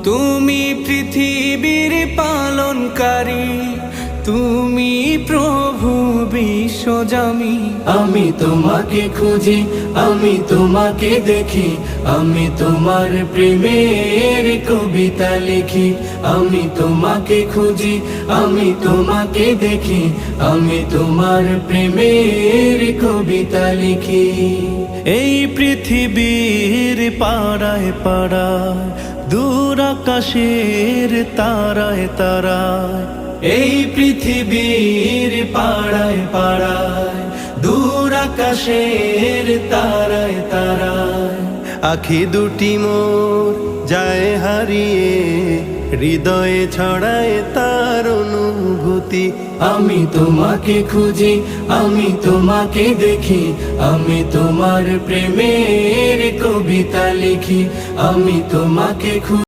তুমি পৃথিবীর পালনকারী, তুমি প্রভু বিশ্বজামি। আমি তোমাকে খুঁজি, আমি তোমাকে দেখি, আমি তোমার প্রেমের কবিতা লিখি। আমি তোমাকে খুঁজি, আমি তোমাকে দেখি, আমি তোমার প্রেমের কবিতা লিখি। এই পৃথিবীর পাড়ায় পাড়ায়, দূর আকাশের তারায় তারায়, এই পৃথিবীর পাড়ায় পাড়ায়, দূর আকাশের তারায় তারায়, আখি দুটি মোর যায় হারিয়ে, হৃদয়ে ছড়ায় তার অনুভূতি। আমি তোমাকে খুঁজি, আমি তোমাকে দেখি, আমি তোমার প্রেমের কবিতা লিখি। আমি তোমাকে খুঁজি।